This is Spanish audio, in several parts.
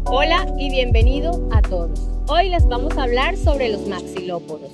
Hola y bienvenido a todos. Hoy les vamos a hablar sobre los maxilópodos.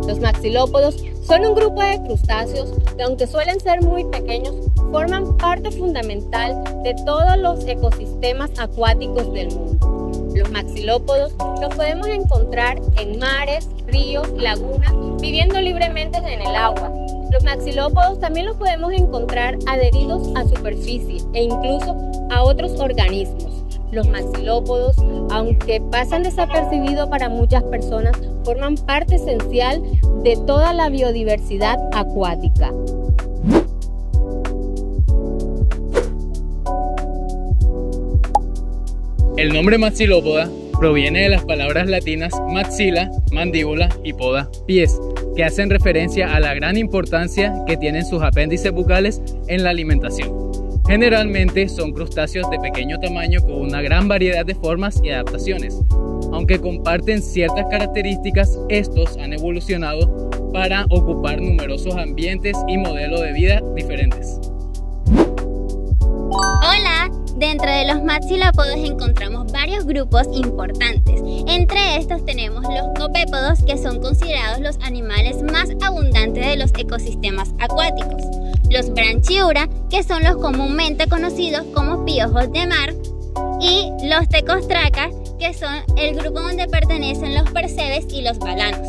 Los maxilópodos son un grupo de crustáceos que, aunque suelen ser muy pequeños, forman parte fundamental de todos los ecosistemas acuáticos del mundo. Los maxilópodos los podemos encontrar en mares, ríos, lagunas, viviendo libremente en el agua. Los maxilópodos también los podemos encontrar adheridos a superficie e incluso a otros organismos. Los maxilópodos, aunque pasan desapercibidos para muchas personas, forman parte esencial de toda la biodiversidad acuática. El nombre maxilópoda proviene de las palabras latinas maxila, mandíbula y poda, pies, que hacen referencia a la gran importancia que tienen sus apéndices bucales en la alimentación. Generalmente son crustáceos de pequeño tamaño con una gran variedad de formas y adaptaciones. Aunque comparten ciertas características, estos han evolucionado para ocupar numerosos ambientes y modelos de vida diferentes. Hola, dentro de los maxilópodos encontramos varios grupos importantes. Entre estos tenemos los copépodos, que son considerados los animales más abundantes de los ecosistemas acuáticos. Los branchiura, que son los comúnmente conocidos como piojos de mar. Y los tecostracas, que son el grupo donde pertenecen los percebes y los balanos.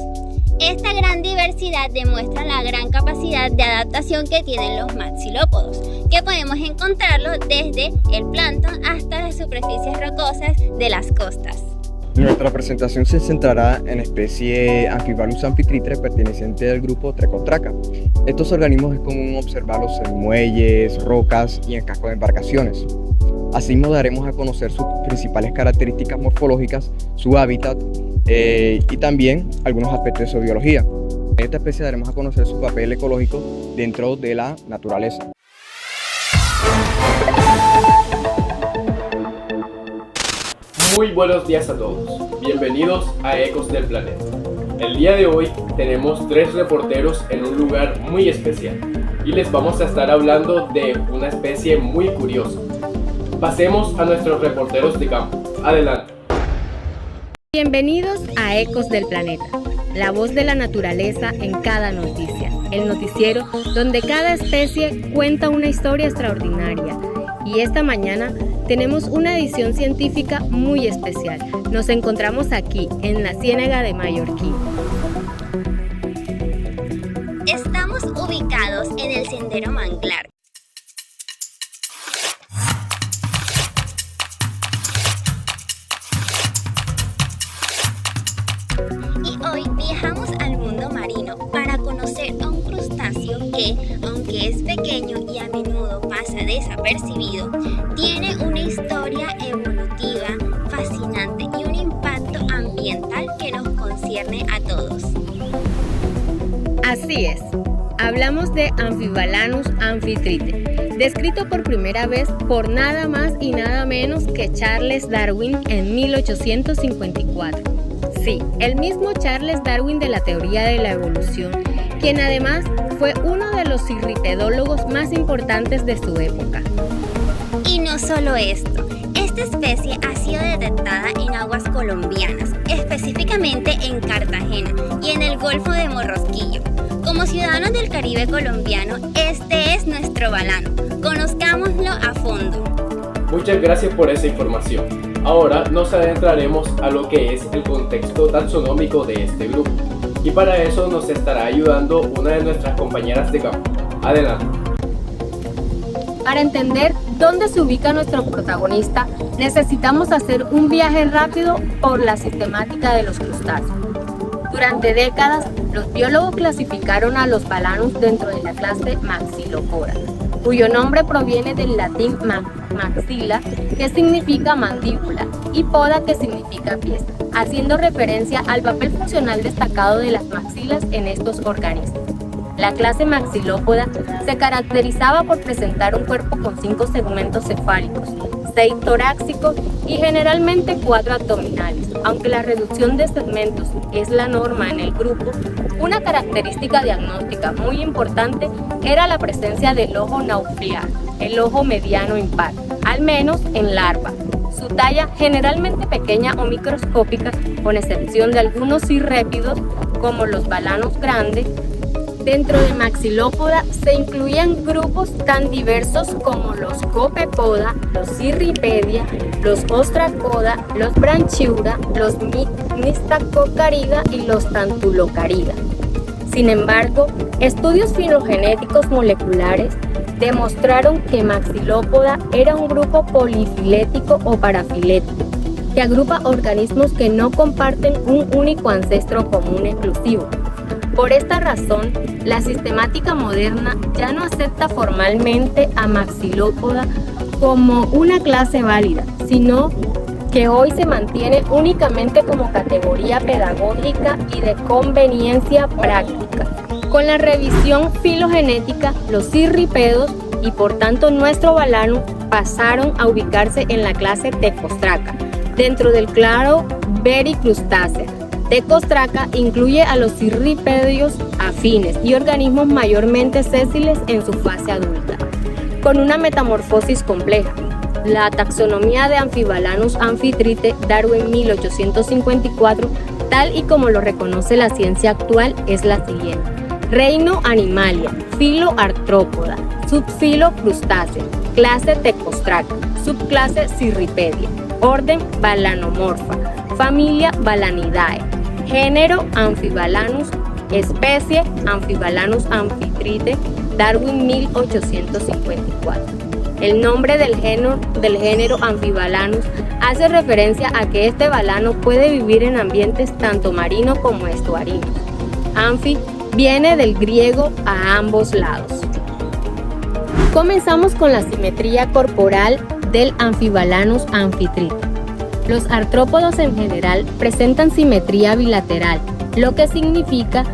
Esta gran diversidad demuestra la gran capacidad de adaptación que tienen los maxilópodos, que podemos encontrarlo desde el plancton hasta las superficies rocosas de las costas. Nuestra presentación se centrará en la especie Amphivalus amphitrite perteneciente al grupo Tecostraca. Estos organismos es común observarlos en muelles, rocas y en cascos de embarcaciones. Asimismo daremos a conocer sus principales características morfológicas, su hábitat y también algunos aspectos de su biología. En esta especie daremos a conocer su papel ecológico dentro de la naturaleza. Muy buenos días a todos, bienvenidos a Ecos del Planeta. El día de hoy tenemos 3 reporteros en un lugar muy especial y les vamos a estar hablando de una especie muy curiosa. Pasemos a nuestros reporteros de campo. Adelante. Bienvenidos a Ecos del Planeta, la voz de la naturaleza en cada noticia, el noticiero donde cada especie cuenta una historia extraordinaria. Y esta mañana tenemos una edición científica muy especial. Nos encontramos aquí, en la Ciénaga de Mallorquín. Estamos ubicados en el Sendero Manglar. Y hoy viajamos al mundo marino para conocer a un crustáceo que, aunque es pequeño y a menudo pasa desapercibido, tiene una historia evolutiva fascinante y un impacto ambiental que nos concierne a todos. Así es, hablamos de Amphivalanus amphitrite, descrito por primera vez por nada más y nada menos que Charles Darwin en 1854. Sí, el mismo Charles Darwin de la teoría de la evolución, quien además fue uno de los cirripedólogos más importantes de su época. Y no solo esto, esta especie ha sido detectada en aguas colombianas, específicamente en Cartagena y en el Golfo de Morrosquillo. Como ciudadanos del Caribe colombiano, este es nuestro balano. Conozcámoslo a fondo. Muchas gracias por esa información. Ahora nos adentraremos a lo que es el contexto taxonómico de este grupo. Y para eso nos estará ayudando una de nuestras compañeras de campo. Adelante. Para entender dónde se ubica nuestro protagonista, necesitamos hacer un viaje rápido por la sistemática de los crustáceos. Durante décadas, los biólogos clasificaron a los balanos dentro de la clase Maxillopoda, cuyo nombre proviene del latín maxila, que significa mandíbula, y poda, que significa pies, haciendo referencia al papel funcional destacado de las maxilas en estos organismos. La clase maxilópoda se caracterizaba por presentar un cuerpo con 5 segmentos cefálicos, 6 torácicos y generalmente 4 abdominales. Aunque la reducción de segmentos es la norma en el grupo, una característica diagnóstica muy importante era la presencia del ojo naupliar, el ojo mediano impar, al menos en larva. Su talla generalmente pequeña o microscópica, con excepción de algunos cirrípedos como los balanos grandes. Dentro de Maxilópoda se incluían grupos tan diversos como los Copepoda, los Cirripedia, los Ostracoda, los Branchiura, los Mystacocariida y los Tantulocarida. Sin embargo, estudios filogenéticos moleculares demostraron que Maxilópoda era un grupo polifilético o parafilético, que agrupa organismos que no comparten un único ancestro común exclusivo. Por esta razón, la sistemática moderna ya no acepta formalmente a Maxilópoda como una clase válida, sino que hoy se mantiene únicamente como categoría pedagógica y de conveniencia práctica. Con la revisión filogenética, los cirrípedos y por tanto nuestro balanus pasaron a ubicarse en la clase Tecostraca, dentro del clado Vericrustácea. Tecostraca incluye a los cirrípedos afines y organismos mayormente sésiles en su fase adulta, con una metamorfosis compleja. La taxonomía de Amphibalanus amphitrite, Darwin 1854, tal y como lo reconoce la ciencia actual, es la siguiente: reino Animalia, filo Artrópoda, subfilo Crustácea, clase Tecostraca, subclase Cirripedia, orden Balanomorpha, familia Balanidae, género Amphibalanus, especie Amphibalanus amphitrite, Darwin 1854. El nombre del género Amphibalanus hace referencia a que este balano puede vivir en ambientes tanto marinos como estuarinos. Amphi viene del griego a ambos lados. Comenzamos con la simetría corporal del Amphibalanus amphitrite. Los artrópodos en general presentan simetría bilateral, lo que significa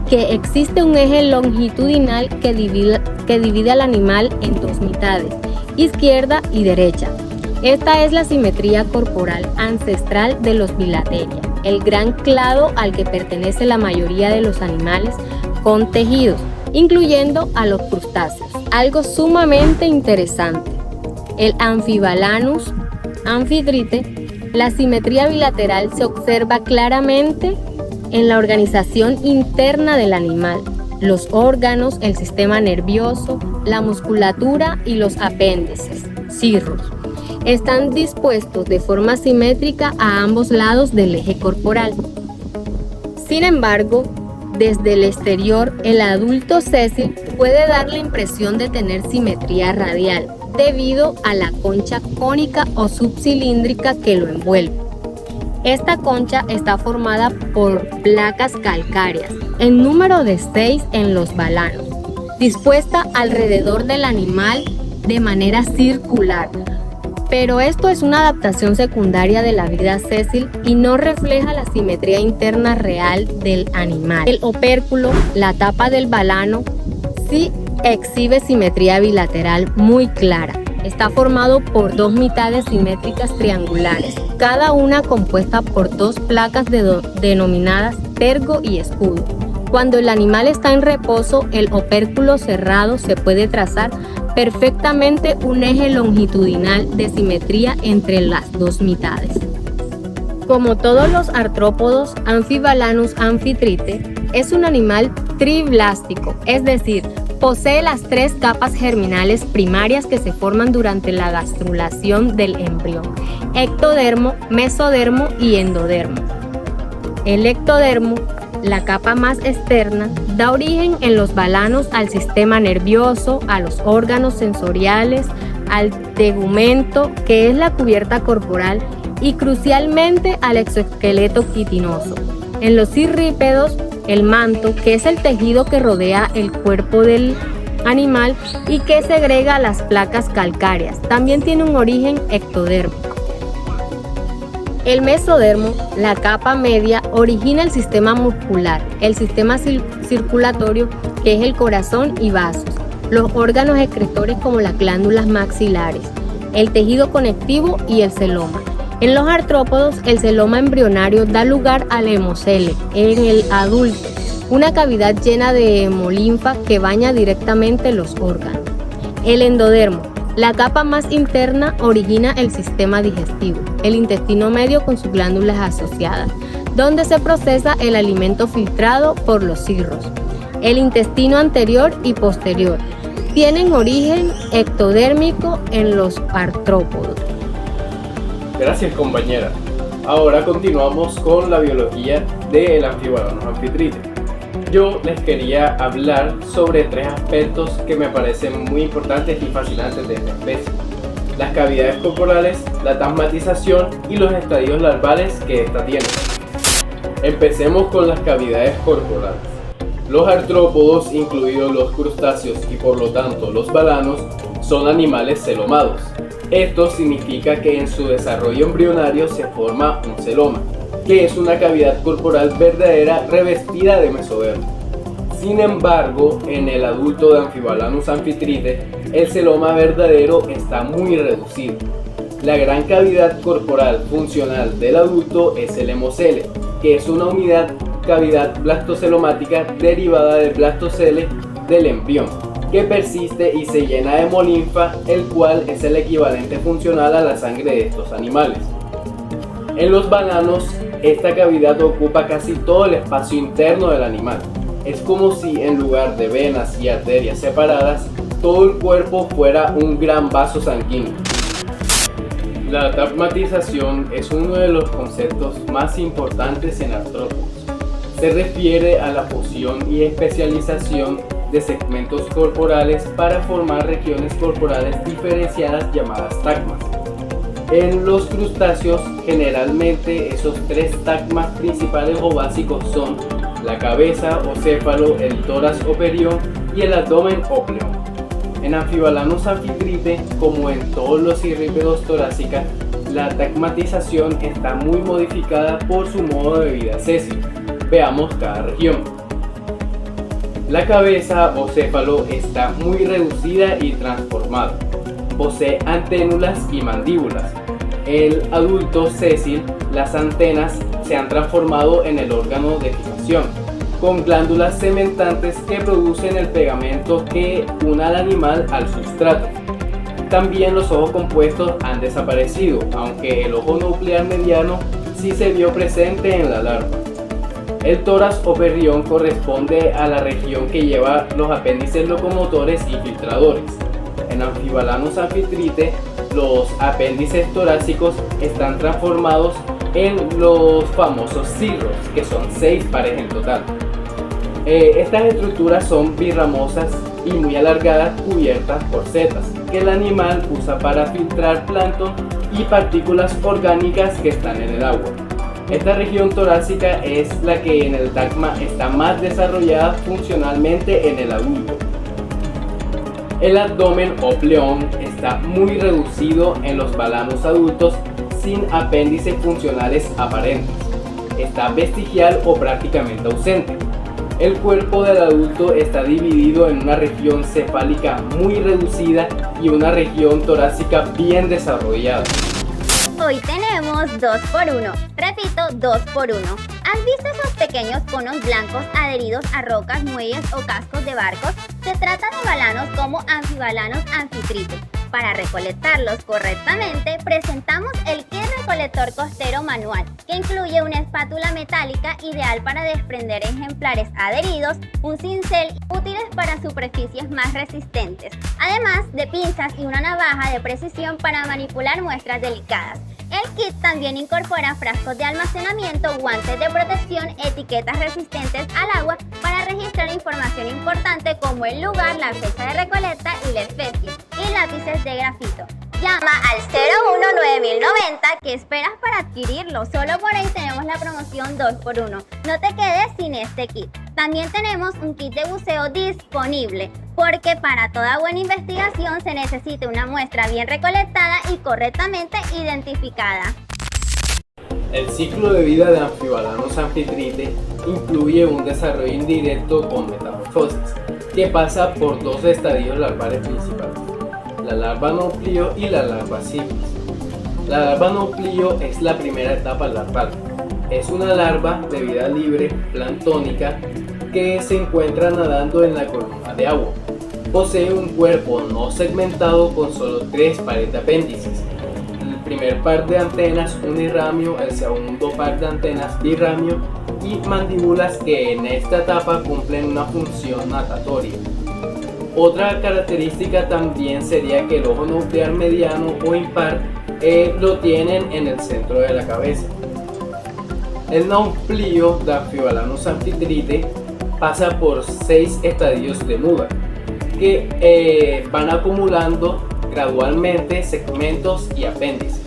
que existe un eje longitudinal que divide al animal en dos mitades, izquierda y derecha. Esta es la simetría corporal ancestral de los Bilateria, el gran clado al que pertenece la mayoría de los animales con tejidos, incluyendo a los crustáceos. Algo sumamente interesante: el Amphibalanus amphitrite, la simetría bilateral se observa claramente en la organización interna del animal. Los órganos, el sistema nervioso, la musculatura y los apéndices, cirros, están dispuestos de forma simétrica a ambos lados del eje corporal. Sin embargo, desde el exterior, el adulto sésil puede dar la impresión de tener simetría radial, debido a la concha cónica o subcilíndrica que lo envuelve. Esta concha está formada por placas calcáreas, en número de 6 en los balanos, dispuesta alrededor del animal de manera circular. Pero esto es una adaptación secundaria de la vida sésil y no refleja la simetría interna real del animal. El opérculo, la tapa del balano, sí exhibe simetría bilateral muy clara. Está formado por dos mitades simétricas triangulares, cada una compuesta por dos placas denominadas tergo y escudo. Cuando el animal está en reposo, el opérculo cerrado se puede trazar perfectamente un eje longitudinal de simetría entre las dos mitades. Como todos los artrópodos, Amphibalanus amphitrite es un animal triblástico, es decir, posee las 3 capas germinales primarias que se forman durante la gastrulación del embrión: ectodermo, mesodermo y endodermo. El ectodermo, la capa más externa, da origen en los balanos al sistema nervioso, a los órganos sensoriales, al tegumento, que es la cubierta corporal, y crucialmente al exoesqueleto quitinoso. En los cirrípedos, el manto, que es el tejido que rodea el cuerpo del animal y que segrega las placas calcáreas, también tiene un origen ectodérmico. El mesodermo, la capa media, origina el sistema muscular, el sistema circulatorio, que es el corazón y vasos, los órganos excretores como las glándulas maxilares, el tejido conectivo y el celoma. En los artrópodos, el celoma embrionario da lugar al hemocele. En el adulto, una cavidad llena de hemolinfa que baña directamente los órganos. El endodermo, la capa más interna, origina el sistema digestivo, el intestino medio con sus glándulas asociadas, donde se procesa el alimento filtrado por los cirros. El intestino anterior y posterior tienen origen ectodérmico en los artrópodos. Gracias, compañera. Ahora continuamos con la biología del Amphibalanus amphitrite. Yo les quería hablar sobre 3 aspectos que me parecen muy importantes y fascinantes de esta especie: las cavidades corporales, la tasmatización y los estadios larvales que ésta tiene. Empecemos con las cavidades corporales. Los artrópodos, incluidos los crustáceos y por lo tanto los balanos, son animales celomados. Esto significa que en su desarrollo embrionario se forma un celoma, que es una cavidad corporal verdadera revestida de mesodermo. Sin embargo, en el adulto de Amphibalanus amphitrite, el celoma verdadero está muy reducido. La gran cavidad corporal funcional del adulto es el hemocele, que es una cavidad blastocelomática derivada del blastocele del embrión, que persiste y se llena de hemolinfa, el cual es el equivalente funcional a la sangre de estos animales. En los bananos, esta cavidad ocupa casi todo el espacio interno del animal. Es como si en lugar de venas y arterias separadas, todo el cuerpo fuera un gran vaso sanguíneo. La tasmatización es uno de los conceptos más importantes en artrópodos. Se refiere a la fusión y especialización de segmentos corporales para formar regiones corporales diferenciadas llamadas tagmas. En los crustáceos, generalmente esos 3 tagmas principales o básicos son la cabeza o céfalo, el tórax o perión y el abdomen o pleón. En Amphibalanus amphitrite, como en todos los cirrípedos torácicos, la tagmatización está muy modificada por su modo de vida sésil. Veamos cada región. La cabeza o céfalo está muy reducida y transformada. Posee anténulas y mandíbulas. El adulto sésil, las antenas se han transformado en el órgano de fijación, con glándulas cementantes que producen el pegamento que une al animal al sustrato. También los ojos compuestos han desaparecido, aunque el ojo nuclear mediano sí se vio presente en la larva. El tórax o perrión corresponde a la región que lleva los apéndices locomotores y filtradores. En Amphibalanus amphitrite, los apéndices torácicos están transformados en los famosos cirros, que son 6 pares en total. Estas estructuras son birramosas y muy alargadas, cubiertas por setas, que el animal usa para filtrar plancton y partículas orgánicas que están en el agua. Esta región torácica es la que en el tagma está más desarrollada funcionalmente en el adulto. El abdomen o pleón está muy reducido en los balanos adultos sin apéndices funcionales aparentes. Está vestigial o prácticamente ausente. El cuerpo del adulto está dividido en una región cefálica muy reducida y una región torácica bien desarrollada. Hoy tenemos 2x1. Repito, 2x1. ¿Has visto esos pequeños conos blancos adheridos a rocas, muelles o cascos de barcos? Se trata de balanos como Amphibalanus amphitrite. Para recolectarlos correctamente, presentamos el kit recolector costero manual, que incluye una espátula metálica ideal para desprender ejemplares adheridos, un cincel útiles para superficies más resistentes, además de pinzas y una navaja de precisión para manipular muestras delicadas. El kit también incorpora frascos de almacenamiento, guantes de protección, etiquetas resistentes al agua para registrar información importante como el lugar, la fecha de recolecta y la especie, y lápices de grafito. Llama al 01990. ¿Qué esperas para adquirirlo? Solo por ahí tenemos la promoción 2x1. No te quedes sin este kit. También tenemos un kit de buceo disponible, porque para toda buena investigación se necesita una muestra bien recolectada y correctamente identificada. El ciclo de vida de Amphibalanus amphitrite incluye un desarrollo indirecto con metamorfosis, que pasa por dos estadios larvales principales, la larva núcleo y la larva cipis. La larva núcleo es la primera etapa larval. Es una larva de vida libre, planctónica, que se encuentra nadando en la columna de agua. Posee un cuerpo no segmentado con solo 3 pares de apéndices. El primer par de antenas unirramio, el segundo par de antenas birramio y mandíbulas que en esta etapa cumplen una función natatoria. Otra característica también sería que el ojo nuclear mediano o impar lo tienen en el centro de la cabeza. El nauplio de Amphibalanus amphitrite pasa por 6 estadios de muda que van acumulando gradualmente segmentos y apéndices.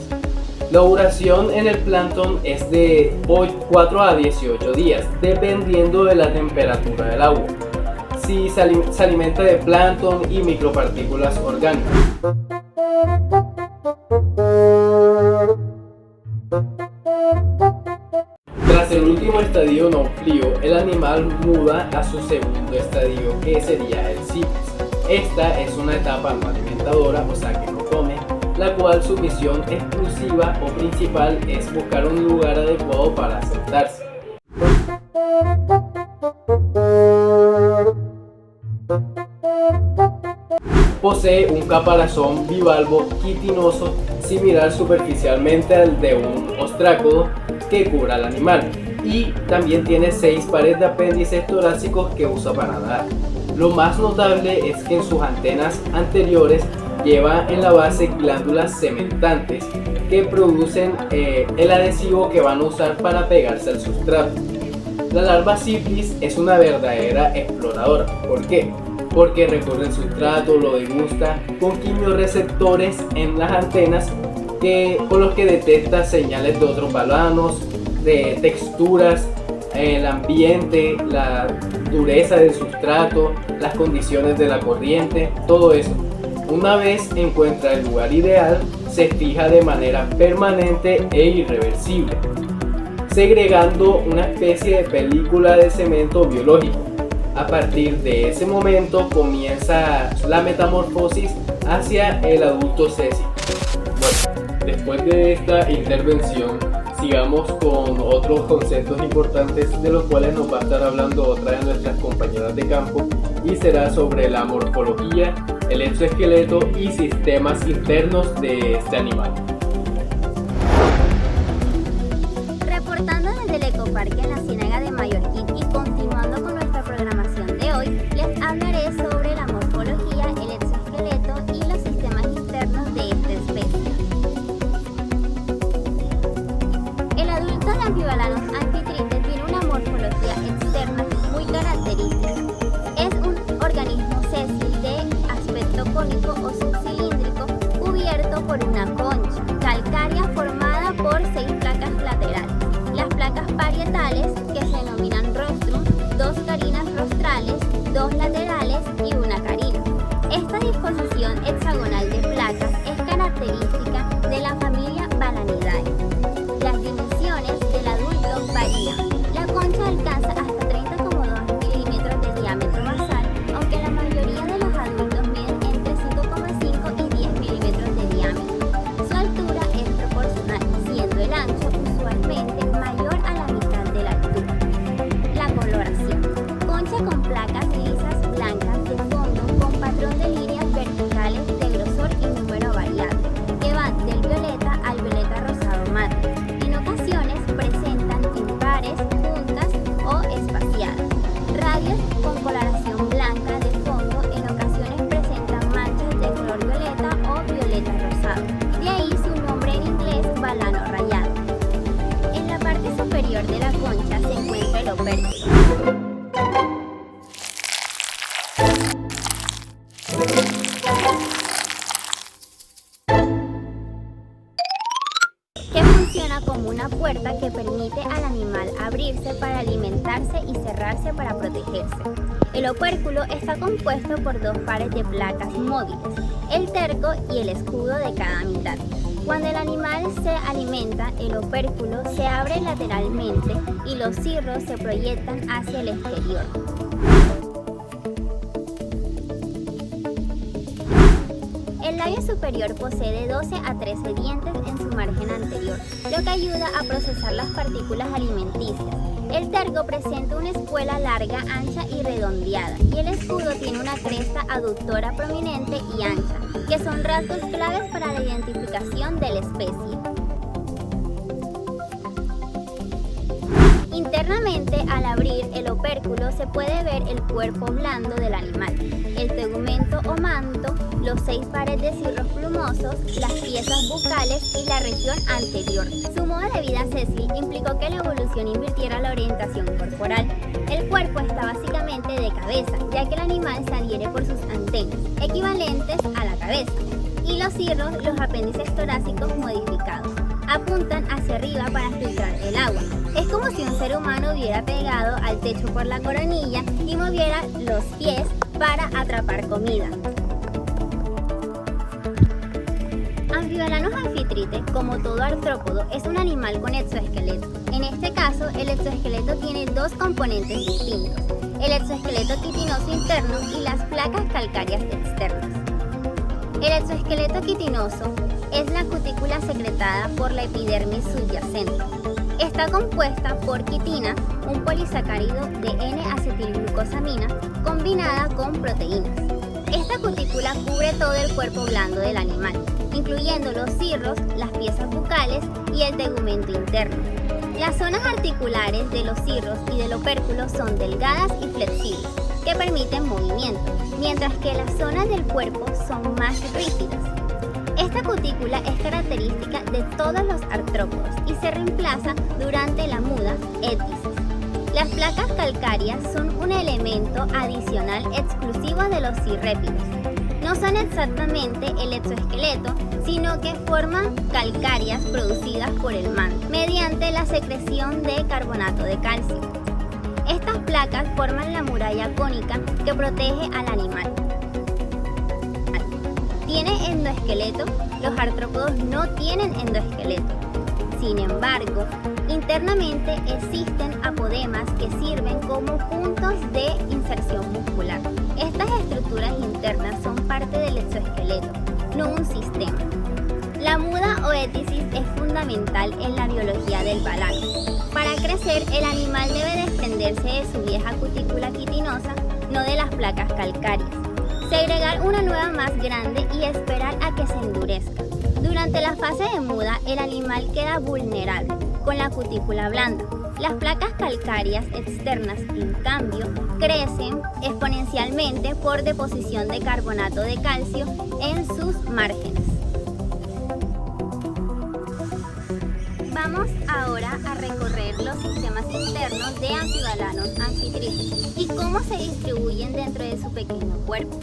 La duración en el plancton es de 4 a 18 días, dependiendo de la temperatura del agua. Si se alimenta de plancton y micropartículas orgánicas. Tras el último estadio nauplio, el animal muda a su segundo estadio, que sería el cipis. Esta es una etapa no alimentadora, o sea que no come, la cual su misión exclusiva o principal es buscar un lugar adecuado para asentarse. Posee un caparazón bivalvo quitinoso similar superficialmente al de un ostrácodo que cubra al animal, y también tiene 6 pares de apéndices torácicos que usa para nadar. Lo más notable es que en sus antenas anteriores lleva en la base glándulas cementantes que producen el adhesivo que van a usar para pegarse al sustrato. La larva cipis es una verdadera exploradora. ¿Por qué? Porque recorre el sustrato, lo degusta con quimioreceptores en las antenas con los que detecta señales de otros balanos, de texturas, el ambiente, la dureza del sustrato, las condiciones de la corriente, todo eso. Una vez encuentra el lugar ideal, se fija de manera permanente e irreversible, segregando una especie de película de cemento biológico. A partir de ese momento comienza la metamorfosis hacia el adulto césico. Bueno, después de esta intervención, sigamos con otros conceptos importantes de los cuales nos va a estar hablando otra de nuestras compañeras de campo, y será sobre la morfología, el exoesqueleto y sistemas internos de este animal. Reportando desde el Ecoparque en la Ciénaga de Mallorquín y continuando con nuestra programación de hoy, les hablaré sobre la morfología, el exoesqueleto y los sistemas internos de esta especie. El adulto de Amphibalanus amphitrite tiene una morfología externa muy característica. Es un organismo sésil de aspecto cónico o subcilíndrico cubierto por una concha calcárea formada por 6 placas laterales. Las placas parietales, que se denominan rostrum, 2 carinas rostrales, 2 laterales y una carina. Esta disposición hexagonal de placas es característica de la familia Balanidae. Las dimensiones del adulto varían. La concha alcanza hasta 30,2 milímetros de diámetro basal, aunque la mayoría de los adultos miden entre 5,5 y 10 milímetros de diámetro. Su altura es proporcional, siendo el ancho usualmente mayor a la mitad de la altura. La coloración. Concha con placas lisas blancas de fondo con patrón de líneas verticales de grosor y número variable, que van del violeta al violeta rosado mate. En ocasiones presentan impares, juntas o espaciadas. Radios con coloración blanca de fondo en ocasiones presentan manchas de color violeta o violeta rosado. De ahí su nombre en inglés, balano rayado. En la parte superior de la concha se encuentra el opérculo. Que funciona como una puerta que permite al animal abrirse para alimentarse y cerrarse para protegerse. El opérculo está compuesto por 2 pares de placas móviles, el terco y el escudo de cada mitad. Cuando el animal se alimenta, el opérculo se abre lateralmente y los cirros se proyectan hacia el exterior. El labio superior posee de 12 a 13 dientes en su margen anterior, lo que ayuda a procesar las partículas alimenticias. El tergo presenta una espuela larga, ancha y redondeada, y el escudo tiene una cresta aductora prominente y ancha, que son rasgos claves para la identificación de la especie. Internamente, al abrir el opérculo se puede ver el cuerpo blando del animal, el tegumento o manto, los 6 pares de cirros plumosos, las piezas bucales y la región anterior. Su modo de vida séssil implicó que la evolución invirtiera la orientación corporal. El cuerpo está básicamente de cabeza, ya que el animal se adhiere por sus antenas, equivalentes a la cabeza, y los cirros, los apéndices torácicos modificados, apuntan hacia arriba para filtrar el agua. Es como si un ser humano hubiera pegado al techo por la coronilla y moviera los pies para atrapar comida. Amphibalanus amphitrite, como todo artrópodo, es un animal con exoesqueleto. En este caso, el exoesqueleto tiene 2 componentes distintos: el exoesqueleto quitinoso interno y las placas calcáreas externas. El exoesqueleto quitinoso es la cutícula secretada por la epidermis subyacente. Está compuesta por quitina, un polisacárido de N-acetilglucosamina combinada con proteínas. Esta cutícula cubre todo el cuerpo blando del animal, incluyendo los cirros, las piezas bucales y el tegumento interno. Las zonas articulares de los cirros y del opérculo son delgadas y flexibles, que permiten movimiento, mientras que las zonas del cuerpo son más rígidas. Esta cutícula es característica de todos los artrópodos y se reemplaza durante la muda étisis. Las placas calcáreas son un elemento adicional exclusivo de los cirrépidos. No son exactamente el exoesqueleto, sino que forman calcáreas producidas por el manto mediante la secreción de carbonato de calcio. Estas placas forman la muralla cónica que protege al animal. ¿Tiene endoesqueleto? Los artrópodos no tienen endoesqueleto. Sin embargo, internamente existen apodemas que sirven como puntos de inserción muscular. Estas estructuras internas son parte del exoesqueleto, no un sistema. La muda o étisis es fundamental en la biología del balano. Para crecer, el animal debe desprenderse de su vieja cutícula quitinosa, no de las placas calcáreas. Segregar una nueva más grande y esperar a que se endurezca. Durante la fase de muda, el animal queda vulnerable, con la cutícula blanda. Las placas calcáreas externas, en cambio, crecen exponencialmente por deposición de carbonato de calcio en sus márgenes. Vamos ahora a recorrer los sistemas internos de Amphibalanus amphitrite y cómo se distribuyen dentro de su pequeño cuerpo.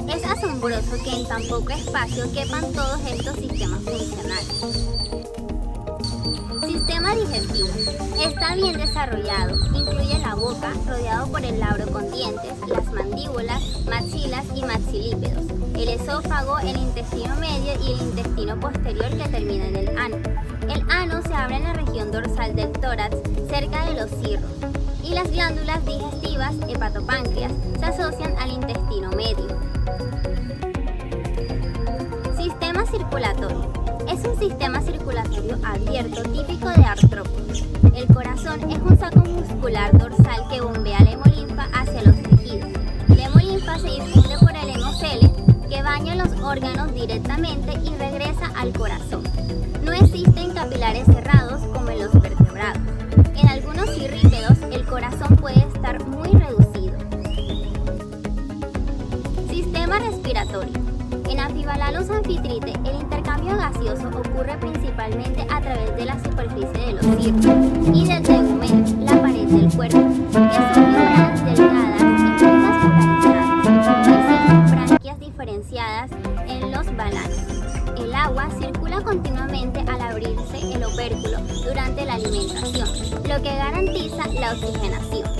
Es asombroso que en tan poco espacio quepan todos estos sistemas funcionales. Sistema digestivo. Está bien desarrollado. Incluye la boca, rodeado por el labro con dientes, las mandíbulas, maxilas y maxilípedos, el esófago, el intestino medio y el intestino posterior que termina en el ano. El ano se abre en la región dorsal del tórax, cerca de los cirros, y las glándulas digestivas, hepatopáncreas, se asocian al intestino medio. Sistema circulatorio. Es un sistema circulatorio abierto típico de artrópodos. El corazón es un saco muscular dorsal que bombea la hemolinfa hacia los tejidos. La hemolinfa se difunde por el hemocele, que baña los órganos directamente y regresa al corazón. No existen capilares cerrados como en los vertebrados. En algunos cirrípedos, el corazón puede estar muy reducido. Sistema respiratorio. En Amphibalanus amphitrite, el intercambio gaseoso ocurre principalmente a través de la superficie de los cirros y del tegumento, la pared del cuerpo, que son membranas delgadas y finas polarizadas. Existen branquias diferenciadas en los balanos. El agua circula continuamente al abrirse el opérculo durante la alimentación, lo que garantiza la oxigenación.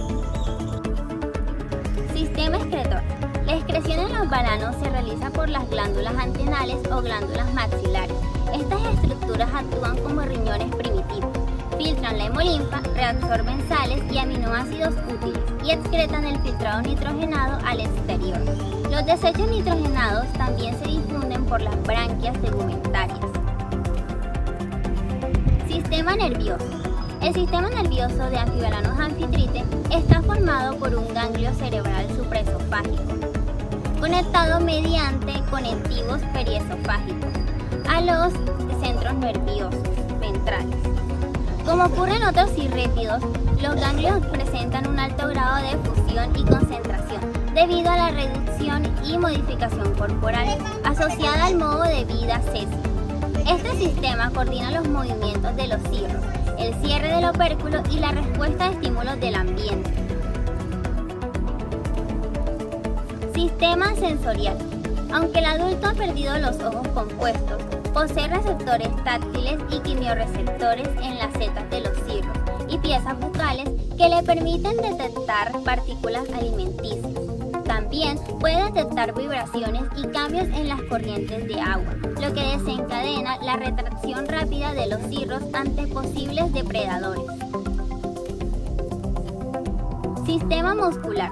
Sistema excretor. La excreción en los balanos se realiza por las glándulas antenales o glándulas maxilares. Estas estructuras actúan como riñones primitivos. Filtran la hemolinfa, reabsorben sales y aminoácidos útiles y excretan el filtrado nitrogenado al exterior. Los desechos nitrogenados también se difunden por las branquias tegumentarias. Sistema nervioso. El sistema nervioso de Amphibalanus amphitrite está formado por un ganglio cerebral supraesofágico, conectado mediante conectivos periesofágicos a los centros nerviosos ventrales. Como ocurre en otros cirrípidos, los ganglios presentan un alto grado de fusión y concentración debido a la reducción y modificación corporal asociada al modo de vida sésilo. Este sistema coordina los movimientos de los cirros, el cierre del opérculo y la respuesta a estímulos del ambiente. Sistema sensorial. Aunque el adulto ha perdido los ojos compuestos, posee receptores táctiles y quimiorreceptores en las setas de los cirros y piezas bucales que le permiten detectar partículas alimenticias. También puede detectar vibraciones y cambios en las corrientes de agua, lo que desencadena la retracción rápida de los cirros ante posibles depredadores. Sistema muscular.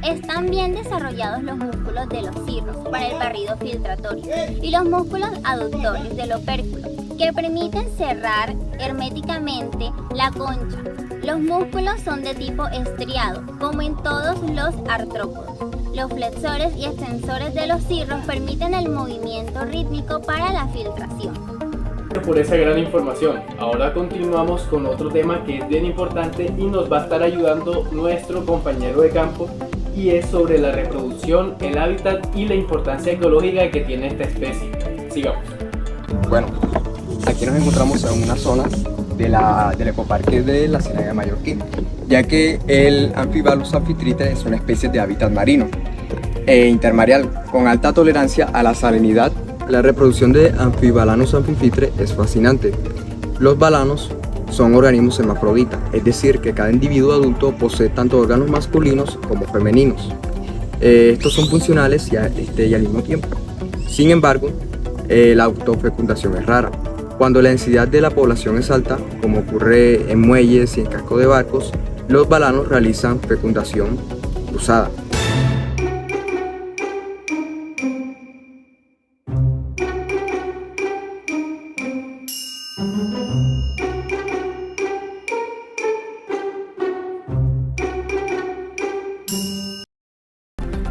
Están bien desarrollados los músculos de los cirros para el barrido filtratorio y los músculos aductores del opérculo, que permiten cerrar herméticamente la concha. Los músculos son de tipo estriado, como en todos los artrópodos. Los flexores y extensores de los cirros permiten el movimiento rítmico para la filtración. Por esa gran información. Ahora continuamos con otro tema que es bien importante y nos va a estar ayudando nuestro compañero de campo, y es sobre la reproducción, el hábitat y la importancia ecológica que tiene esta especie. Sigamos. Bueno, aquí nos encontramos en una zona del ecoparque de la Ciénaga de Mallorquín, ya que el Amphibalanus amphitrite es una especie de hábitat marino e intermareal con alta tolerancia a la salinidad. La reproducción de Amphibalanus amphitrite es fascinante. Los balanos son organismos hermafroditas, es decir, que cada individuo adulto posee tanto órganos masculinos como femeninos. Estos son funcionales y al mismo tiempo. Sin embargo, la autofecundación es rara. Cuando la densidad de la población es alta, como ocurre en muelles y en cascos de barcos, los balanos realizan fecundación cruzada.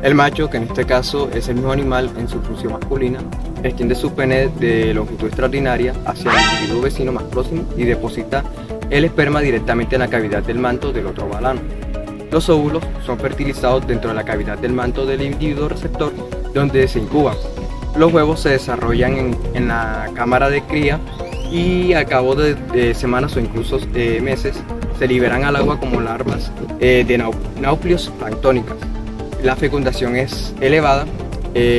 El macho, que en este caso es el mismo animal en su función masculina, extiende su pene de longitud extraordinaria hacia el individuo vecino más próximo y deposita el esperma directamente en la cavidad del manto del otro balano. Los óvulos son fertilizados dentro de la cavidad del manto del individuo receptor, donde se incuban. Los huevos se desarrollan en la cámara de cría y al cabo de semanas o incluso meses se liberan al agua como larvas de nauplios planctónicas. La fecundación es elevada.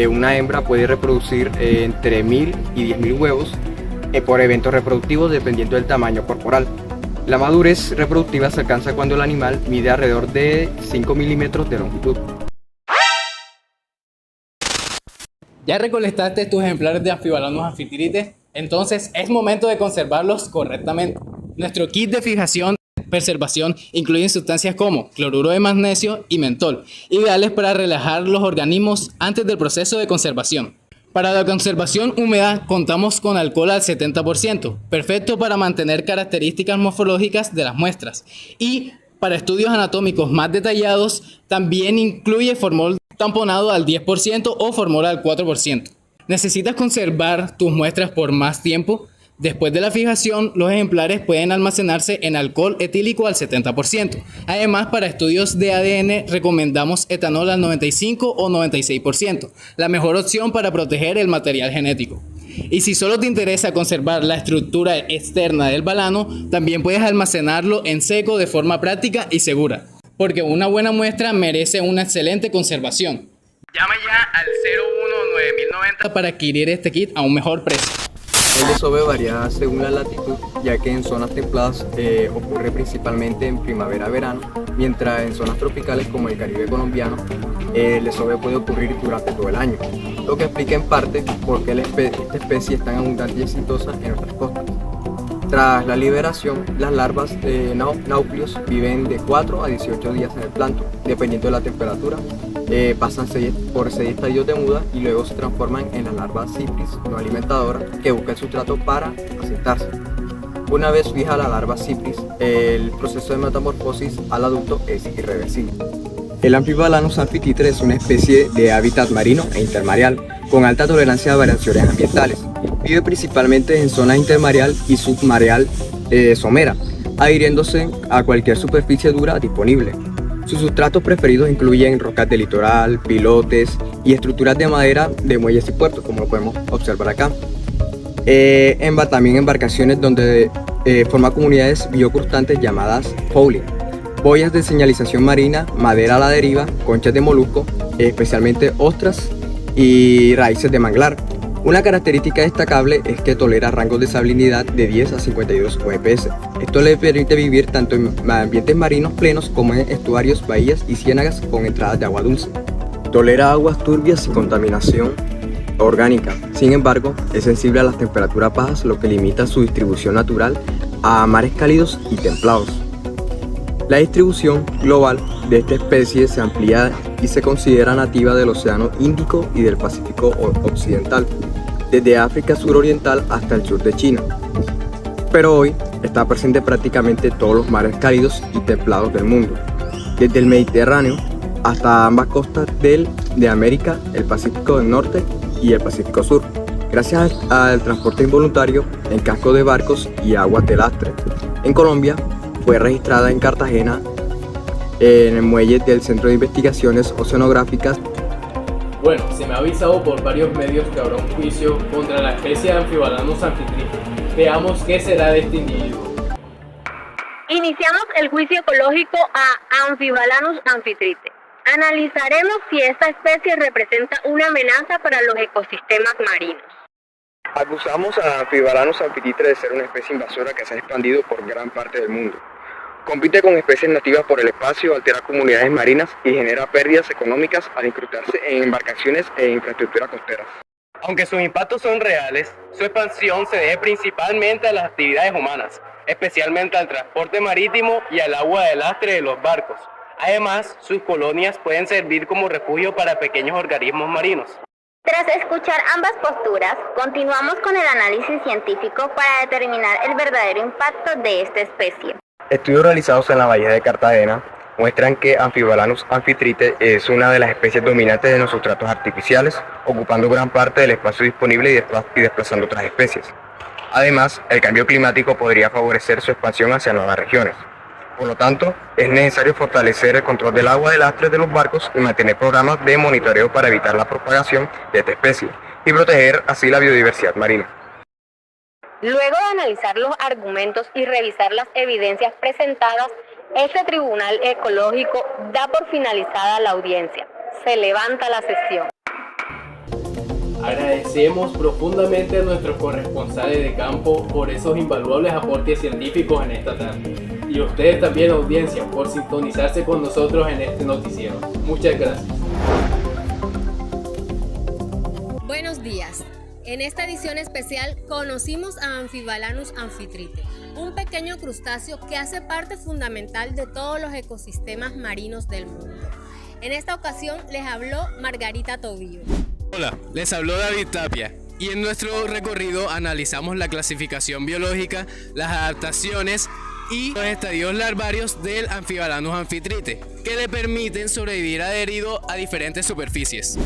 Una hembra puede reproducir entre 1000 y 10.000 huevos por eventos reproductivos dependiendo del tamaño corporal. La madurez reproductiva se alcanza cuando el animal mide alrededor de 5 milímetros de longitud. ¿Ya recolectaste tus ejemplares de Amphibalanus amphitrite? Entonces es momento de conservarlos correctamente. Nuestro kit de fijación preservación incluyen sustancias como cloruro de magnesio y mentol, ideales para relajar los organismos antes del proceso de conservación. Para la conservación húmeda contamos con alcohol al 70%, perfecto para mantener características morfológicas de las muestras. Y para estudios anatómicos más detallados también incluye formol tamponado al 10% o formol al 4%. ¿Necesitas conservar tus muestras por más tiempo? Después de la fijación, los ejemplares pueden almacenarse en alcohol etílico al 70%. Además, para estudios de ADN recomendamos etanol al 95 o 96%, la mejor opción para proteger el material genético. Y si solo te interesa conservar la estructura externa del balano, también puedes almacenarlo en seco de forma práctica y segura, porque una buena muestra merece una excelente conservación. Llama ya al 01990 para adquirir este kit a un mejor precio. El desove varía según la latitud, ya que en zonas templadas ocurre principalmente en primavera-verano, mientras en zonas tropicales como el Caribe colombiano el desove puede ocurrir durante todo el año, lo que explica en parte por qué esta especie es tan abundante y exitosa en nuestras costas. Tras la liberación, las larvas de náuplios viven de 4 a 18 días en el plancton, dependiendo de la temperatura. Pasan por 6 estadios de muda y luego se transforman en las larvas cipris no alimentadoras que buscan el sustrato para asentarse. Una vez fija la larva cipris, el proceso de metamorfosis al adulto es irreversible. El Amphibalanus amphitrite es una especie de hábitat marino e intermareal, con alta tolerancia a variaciones ambientales. Vive principalmente en zonas intermareal y submareal somera, adhiriéndose a cualquier superficie dura disponible. Sus sustratos preferidos incluyen rocas de litoral, pilotes y estructuras de madera de muelles y puertos, como lo podemos observar acá. También embarcaciones donde forma comunidades biocrustantes llamadas fouling, boyas de señalización marina, madera a la deriva, conchas de molusco, especialmente ostras y raíces de manglar. Una característica destacable es que tolera rangos de salinidad de 10 a 52 OPS. Esto le permite vivir tanto en ambientes marinos plenos como en estuarios, bahías y ciénagas con entradas de agua dulce. Tolera aguas turbias y contaminación orgánica. Sin embargo, es sensible a las temperaturas bajas, lo que limita su distribución natural a mares cálidos y templados. La distribución global de esta especie se amplía y se considera nativa del Océano Índico y del Pacífico Occidental, desde África suroriental hasta el sur de China. Pero hoy está presente prácticamente todos los mares cálidos y templados del mundo, desde el Mediterráneo hasta ambas costas de América, el Pacífico del Norte y el Pacífico Sur, gracias al transporte involuntario en cascos de barcos y aguas de lastre. En Colombia fue registrada en Cartagena en el muelle del Centro de Investigaciones Oceanográficas. Bueno, se me ha avisado por varios medios que habrá un juicio contra la especie de Amphibalanus amphitrite. Veamos qué será de este individuo. Iniciamos el juicio ecológico a Amphibalanus amphitrite. Analizaremos si esta especie representa una amenaza para los ecosistemas marinos. Acusamos a Amphibalanus amphitrite de ser una especie invasora que se ha expandido por gran parte del mundo. Compite con especies nativas por el espacio, altera comunidades marinas y genera pérdidas económicas al incrustarse en embarcaciones e infraestructura costeras. Aunque sus impactos son reales, su expansión se debe principalmente a las actividades humanas, especialmente al transporte marítimo y al agua de lastre de los barcos. Además, sus colonias pueden servir como refugio para pequeños organismos marinos. Tras escuchar ambas posturas, continuamos con el análisis científico para determinar el verdadero impacto de esta especie. Estudios realizados en la bahía de Cartagena muestran que Amphibalanus amphitrite es una de las especies dominantes de los sustratos artificiales, ocupando gran parte del espacio disponible y desplazando otras especies. Además, el cambio climático podría favorecer su expansión hacia nuevas regiones. Por lo tanto, es necesario fortalecer el control del agua de lastre de los barcos y mantener programas de monitoreo para evitar la propagación de esta especie y proteger así la biodiversidad marina. Luego de analizar los argumentos y revisar las evidencias presentadas, este tribunal ecológico da por finalizada la audiencia. Se levanta la sesión. Agradecemos profundamente a nuestros corresponsales de campo por esos invaluables aportes científicos en esta tarde. Y a ustedes también, audiencia, por sintonizarse con nosotros en este noticiero. Muchas gracias. Buenos días. En esta edición especial conocimos a Amphibalanus amphitrite, un pequeño crustáceo que hace parte fundamental de todos los ecosistemas marinos del mundo. En esta ocasión les habló Margarita Tobillo. Hola, les habló David Tapia. Y en nuestro recorrido analizamos la clasificación biológica, las adaptaciones y los estadios larvarios del Amphibalanus amphitrite, que le permiten sobrevivir adherido a diferentes superficies.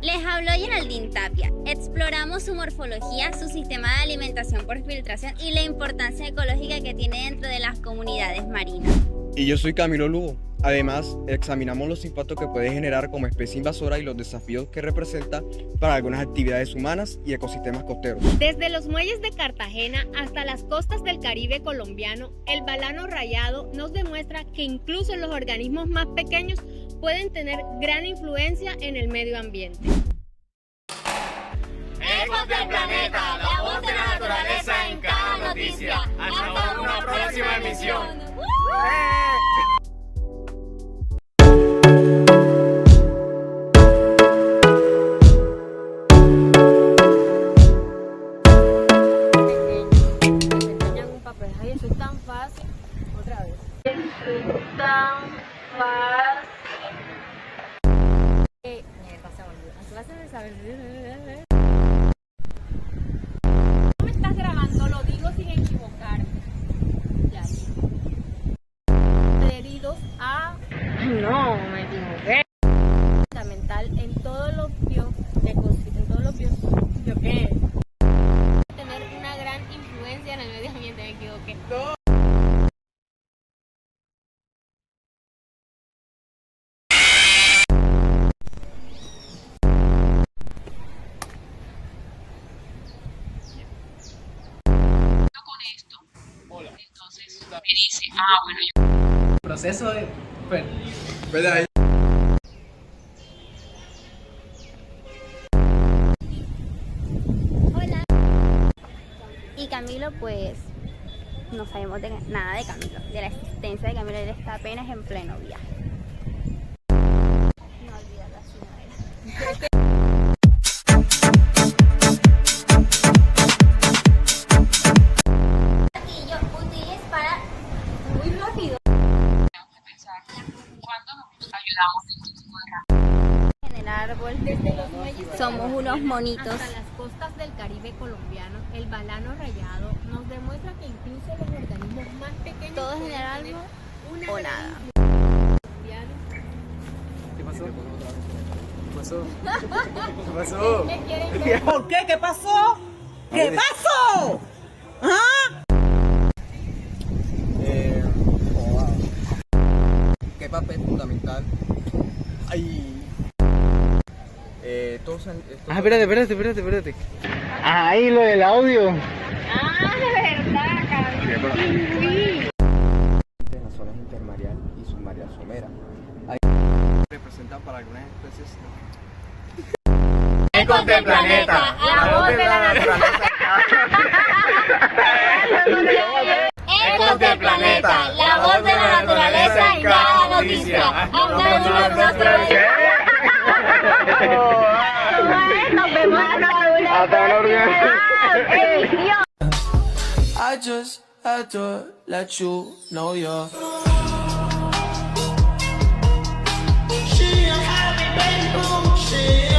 Les habló Geraldine Tapia. Exploramos su morfología, su sistema de alimentación por filtración y la importancia ecológica que tiene dentro de las comunidades marinas. Y yo soy Camilo Lugo. Además, examinamos los impactos que puede generar como especie invasora y los desafíos que representa para algunas actividades humanas y ecosistemas costeros. Desde los muelles de Cartagena hasta las costas del Caribe colombiano, el balano rayado nos demuestra que incluso los organismos más pequeños pueden tener gran influencia en el medio ambiente. Ecos del planeta, la voz de la naturaleza en cada noticia. Hasta una próxima emisión. sabes. No me estás grabando, lo digo sin equivocarme. Ya. Adheridos a... No, me equivoqué. Fundamental en todos los ¿Yo qué? Tener una gran influencia en el medio ambiente, me equivoqué. Proceso de... Bueno, Hola. Y Camilo, pues no sabemos nada de Camilo, de la existencia de Camilo. Él está apenas en pleno viaje. No olvides la chingadera. Platillo útiles para muy rápido. En el árbol, desde los muelles somos unos monitos. Hasta las costas del Caribe colombiano, el balano rayado nos demuestra que incluso los organismos más pequeños Todos en el pueden árbol tener una o gran nada. influencia. ¿qué pasó? ¿Qué pasó? ¿Qué quieren ver? ¿Por qué? ¿Qué pasó? ¿Qué pasó? ¿Qué papel fundamental? Ay. Todos Ah, espérate. Ahí lo del audio. en las zonas intermareal y submareal somera. Ahí representan para algunas especies. Ecos del planeta, la voz de la naturaleza. Ecos del planeta, la voz de la naturaleza en cada noticia. Hasta una próxima. Nos vemos en la edición. I just had to let you know you're. She a happy baby, she